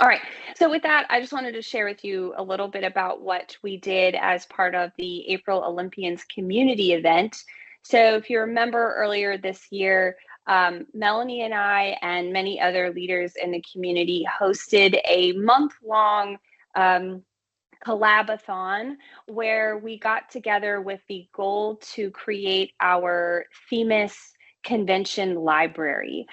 All right. So with that, I just wanted to share with you a little bit about what we did as part of the April Olympians community event. So if you remember earlier this year, Melanie and I and many other leaders in the community hosted a month-long collabathon where we got together with the goal to create our Themis convention library.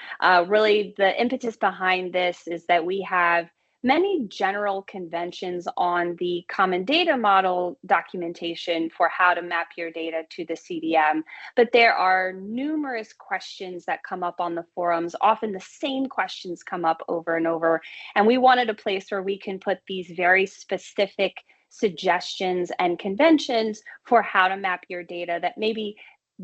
Really, the impetus behind this is that we have many general conventions on the common data model documentation for how to map your data to the CDM, but there are numerous questions that come up on the forums. Often the same questions come up over and over, and we wanted a place where we can put these very specific suggestions and conventions for how to map your data that maybe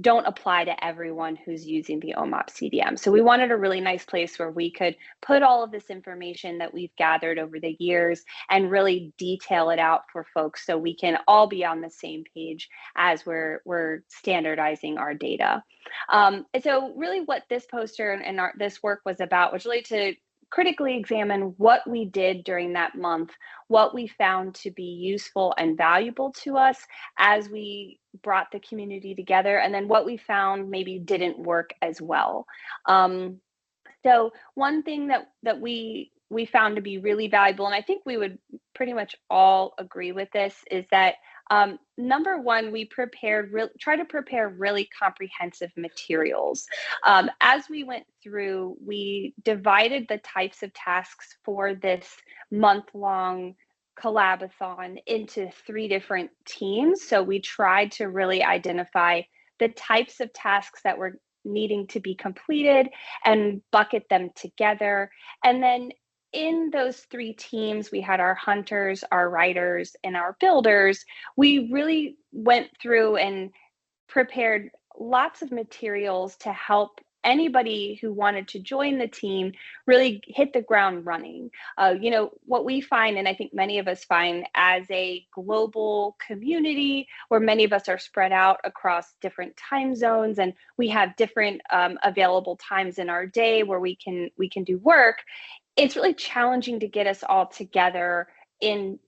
don't apply to everyone who's using the OMOP CDM. So we wanted a really nice place where we could put all of this information that we've gathered over the years and really detail it out for folks so we can all be on the same page as we're standardizing our data. And so really what this poster and this work was about was really to critically examine what we did during that month, what we found to be useful and valuable to us as we brought the community together, and then what we found maybe didn't work as well. So one thing that we found to be really valuable, and I think we would pretty much all agree with this, is that number one, we try to prepare really comprehensive materials. As we went through, we divided the types of tasks for this month-long collabathon into 3 different teams. So we tried to really identify the types of tasks that were needing to be completed and bucket them together. And then in those 3 teams, we had our hunters, our writers, and our builders. We really went through and prepared lots of materials to help anybody who wanted to join the team really hit the ground running. What we find, and I think many of us find as a global community where many of us are spread out across different time zones and we have different available times in our day where we can do work, it's really challenging to get us all together in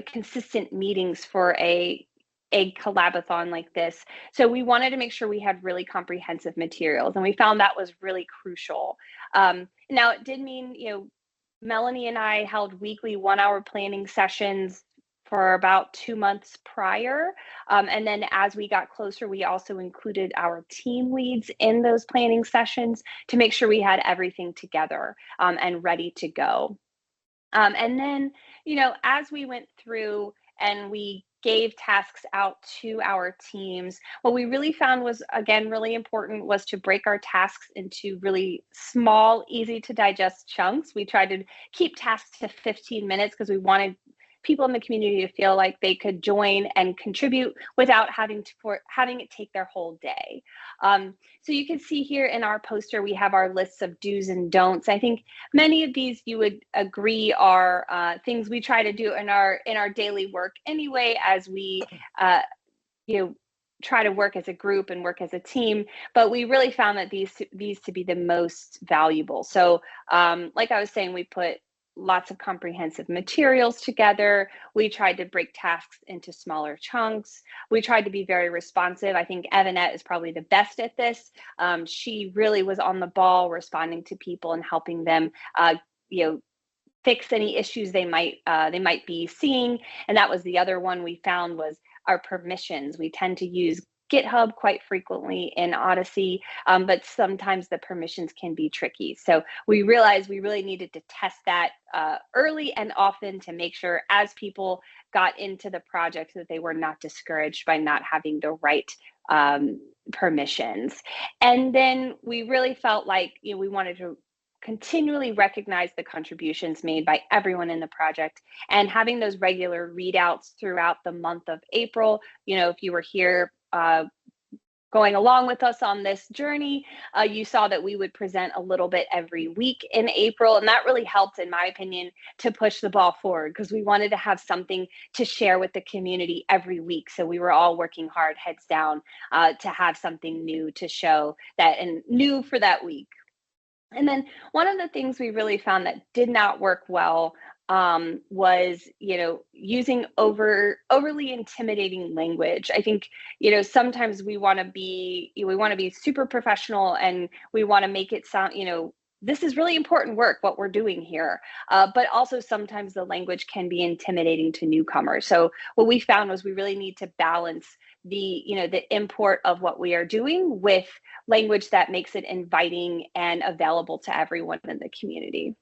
consistent meetings for a collabathon like this. So we wanted to make sure we had really comprehensive materials, and we found that was really crucial. Now, it did mean, Melanie and I held weekly 1-hour planning sessions for about 2 months prior. And then as we got closer, we also included our team leads in those planning sessions to make sure we had everything together and ready to go. And then, as we went through and we gave tasks out to our teams, what we really found was, again, really important was to break our tasks into really small, easy to digest chunks. We tried to keep tasks to 15 minutes because we wanted people in the community to feel like they could join and contribute without having it take their whole day. So you can see here in our poster, we have our lists of do's and don'ts. I think many of these you would agree are things we try to do in our daily work anyway, as we try to work as a group and work as a team, but we really found that these to be the most valuable. So like I was saying, we put lots of comprehensive materials together. We tried to break tasks into smaller chunks. We tried to be very responsive. I think Evanette is probably the best at this. She really was on the ball, responding to people and helping them, fix any issues they might be seeing. And that was the other one we found was our permissions. We tend to use GitHub quite frequently in Odyssey, but sometimes the permissions can be tricky. So we realized we really needed to test that early and often to make sure as people got into the project that they were not discouraged by not having the right permissions. And then we really felt like we wanted to continually recognize the contributions made by everyone in the project, and having those regular readouts throughout the month of April. If you were here going along with us on this journey, you saw that we would present a little bit every week in April, and that really helped, in my opinion, to push the ball forward because we wanted to have something to share with the community every week. So we were all working hard, heads down, to have something new to show that and new for that week. And then one of the things we really found that did not work well was, using overly intimidating language. I think, sometimes we want to be super professional, and we want to make it sound, this is really important work, what we're doing here. But also sometimes the language can be intimidating to newcomers. So what we found was we really need to balance the import of what we are doing with language that makes it inviting and available to everyone in the community.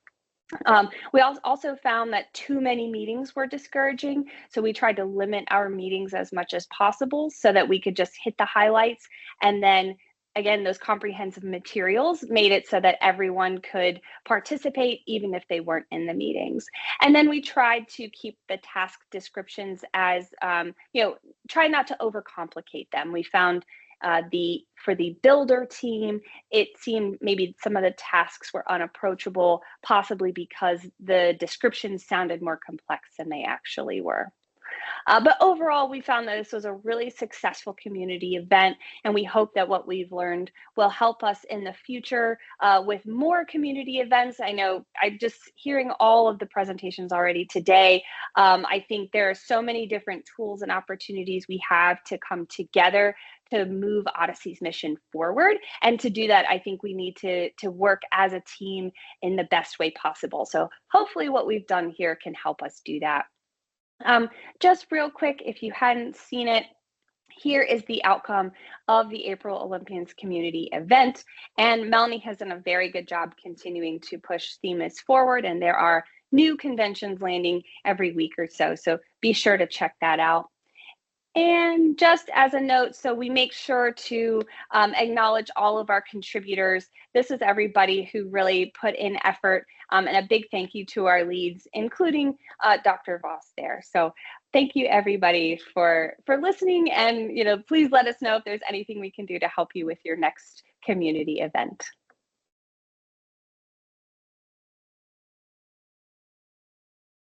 We also found that too many meetings were discouraging, so we tried to limit our meetings as much as possible so that we could just hit the highlights. And then again, those comprehensive materials made it so that everyone could participate even if they weren't in the meetings. And then we tried to keep the task descriptions as, try not to overcomplicate them. We found for the builder team, it seemed maybe some of the tasks were unapproachable, possibly because the descriptions sounded more complex than they actually were. But overall, we found that this was a really successful community event, and we hope that what we've learned will help us in the future with more community events. I know I'm just hearing all of the presentations already today. I think there are so many different tools and opportunities we have to come together to move Odyssey's mission forward. And to do that, I think we need to work as a team in the best way possible. So hopefully what we've done here can help us do that. Just real quick, if you hadn't seen it, here is the outcome of the April Olympians community event. And Melanie has done a very good job continuing to push Themis forward, and there are new conventions landing every week or so. So be sure to check that out. And just as a note, so we make sure to acknowledge all of our contributors. This is everybody who really put in effort, and a big thank you to our leads, including Dr. Voss there. So thank you everybody for listening, and please let us know if there's anything we can do to help you with your next community event.